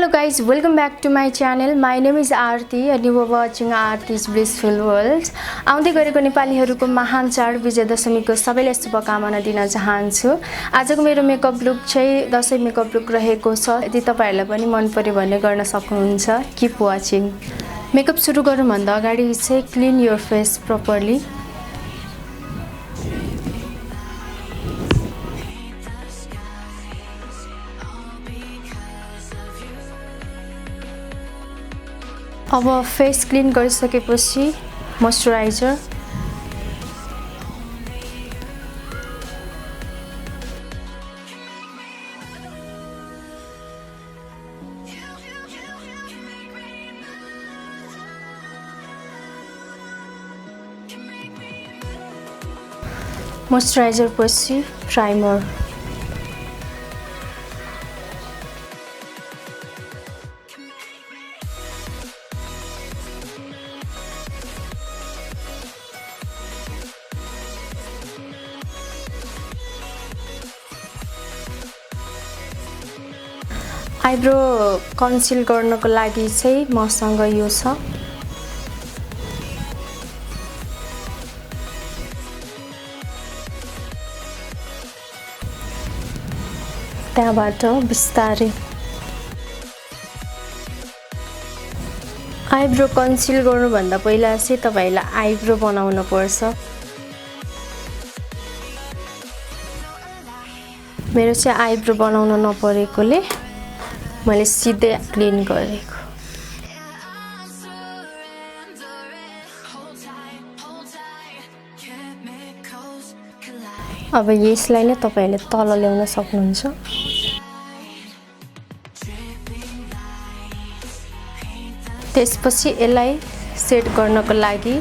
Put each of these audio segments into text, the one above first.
Hello guys, welcome back to my channel. My name is Aarti and you are watching Aarti's Blissful World. आउँदै गरेको नेपालीहरुको महान चाड विजय दशमीको सबैलाई शुभकामना दिन चाहन्छु। आजको मेरो मेकअप लुक चाहिँ दशैं मेकअप लुक रहेको छ। यदि तपाईहरुलाई पनि मन पर्यो भने गर्न सक्नुहुन्छ। Keep watching. मेकअप सुरु गर्नु भन्दा अगाडि चाहिँ clean your face properly. अब फेस क्लीन गरिसकेपछि मोइस्चराइजर पछि प्राइमर आइब्रो कन्सिल गर्नको लागि चाहिँ मसँग यो छ। त्यहाँबाट बिस्तारै आइब्रो कन्सिल गर्नु भन्दा पहिला चाहिँ तपाईलाई आइब्रो बनाउनु पर्छ। मेरो चाहिँ आइब्रो बनाउन नपरेकोले मैले सिधै क्लीन गरेको। अब यसलाई नै तपाईले तल ल्याउन सक्नुहुन्छ। त्यसपछि यसलाई सेट गर्नको लागि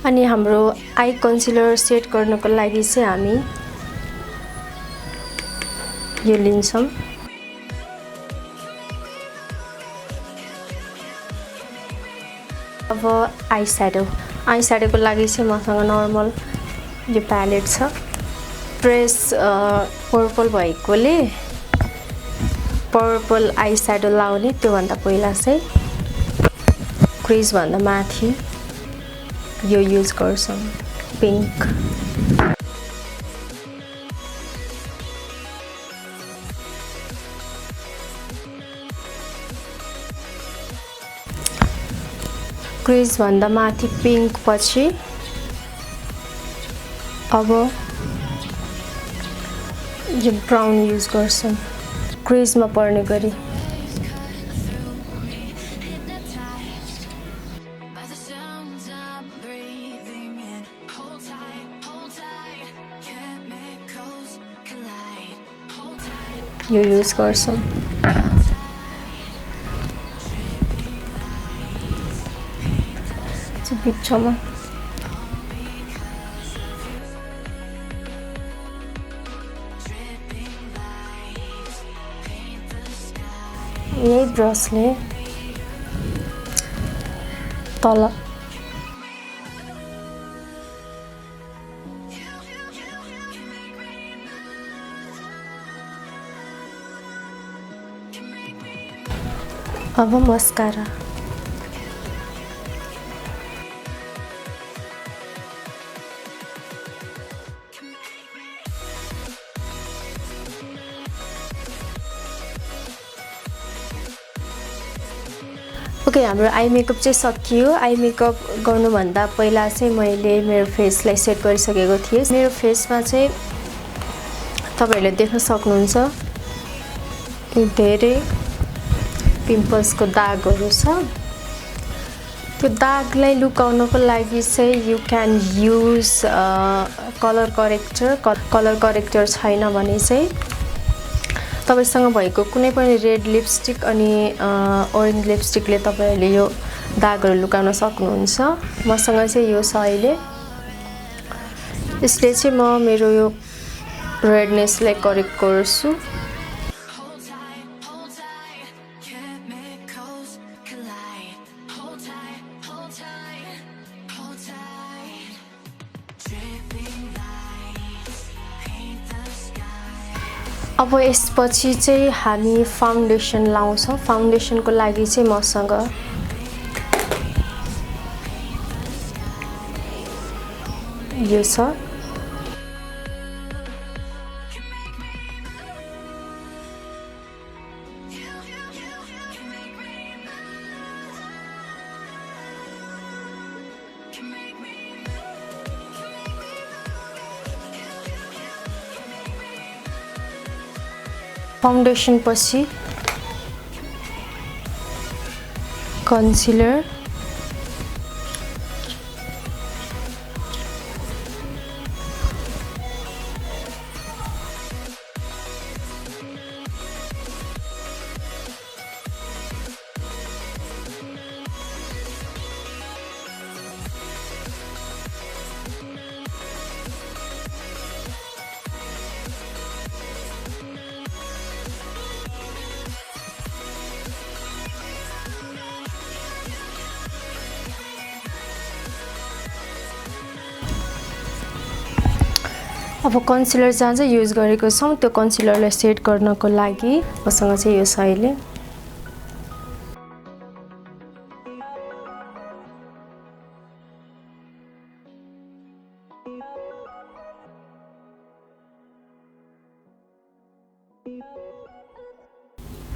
अनि हाम्रो आई कन्सिलर सेट गर्नको लागि चाहिँ हामी यो लिन्छौं। अब आई स्याडोको लागि चाहिँ मसँग नर्मल यो प्यालेट छ। प्रेस पर्पल भएकोले पर्पल आई स्याडो लाउने त्यो भन्दा पहिला चाहिँ क्रिज भन्दा माथि यो युज गर्छौं पिंक। क्रिज भन्दा माथि पिंक पछि अब यो ब्राउन युज गर्छौं क्रिजमा पर्ने गरी। यो युज गर्छौं। बिचमा यही ब्रसले तल अब मस्कारा ओके हाम्रो आई मेकअप चाहिँ सकियो। आई मेकअप गर्नु भन्दा पहिला चाहिँ मैले मेरो फेसलाई सेट गरिसकेको थिएँ। मेरो फेसमा चाहिँ तपाईहरुले देख्न सक्नुहुन्छ धेरै पिम्पल्सको दागहरु छ। त्यो दागलाई लुकाउनको लागि चाहिँ you can use colour corrector छैन भने चाहिँ तपाईसँग भएको कुनै पनि रेड लिपस्टिक अनि ऑरेन्ज लिपस्टिकले तपाईहरुले यो दागहरु लुकाउन सक्नुहुन्छ। मसँग चाहिँ यो छ अहिले। यसले चाहिँ म मेरो यो रेडनेसलाई करेक्ट गर्छु। अब यसपछि चाहिँ हामी फाउन्डेसन लाउँछौं फाउन्डेसनको लागि चाहिँ मसँग यो छ फाउन्डेसन पछि कन्सिलर अब कन्सिलर जहाँ चाहिँ युज गरेको छौं त्यो कन्सिलरलाई सेट गर्नको लागि मसँग चाहिँ यो छ अहिले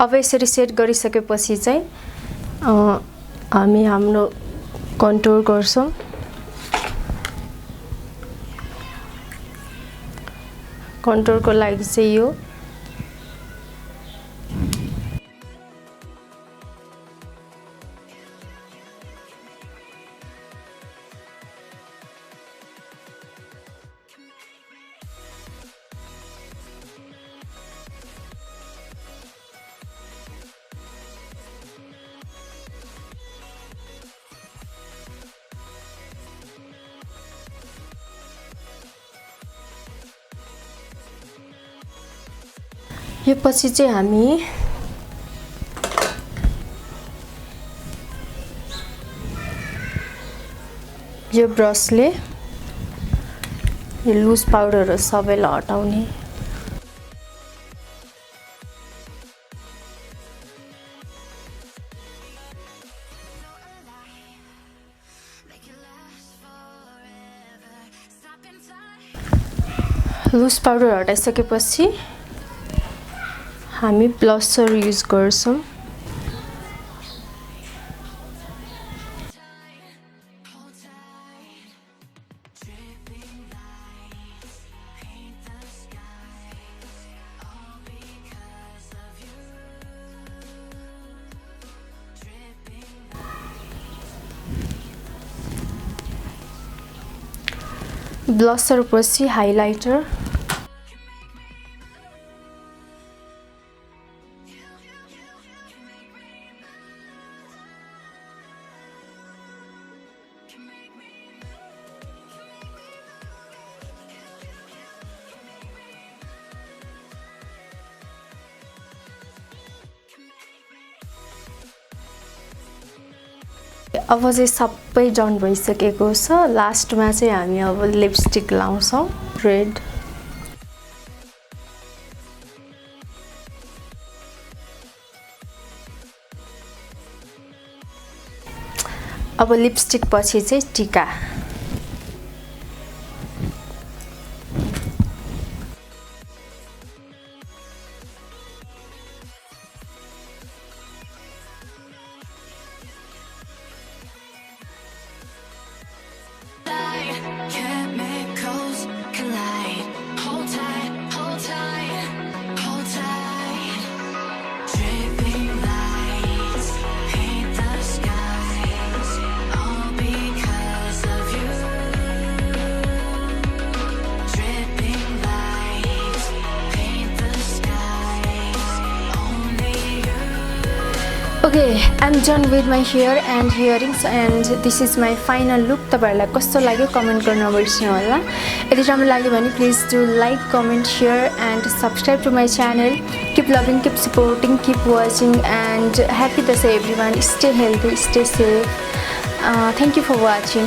अब यसरी सेट गरिसकेपछि चाहिँ हामी हाम्रो कन्टुर गर्छौं कन्टुरको लागि चाहिँ यो यो पछि चाहिँ हामी यो ब्रसले यो लुज पाउडरहरु सबैलाई हटाउने लुज पाउडर हटाइसकेपछि हामी ब्लसर युज गर्छौं ब्लसर पछि हाइलाइटर अब चाहिँ सबै डन भइसकेको छ लास्टमा चाहिँ हामी अब लिपस्टिक लाउँछौं रेड अब लिपस्टिक पछि चाहिँ टीका Okay, I'm done with my hair and earrings and this is my final look. तपाईहरुलाई कस्तो लाग्यो कमेन्ट गर्न नबिर्सनु होला। यदि राम्रो लाग्यो भने please do like, comment, share and subscribe to my channel. Keep loving, keep supporting, keep watching and happy Dashain everyone. Stay healthy, stay safe. Thank you for watching.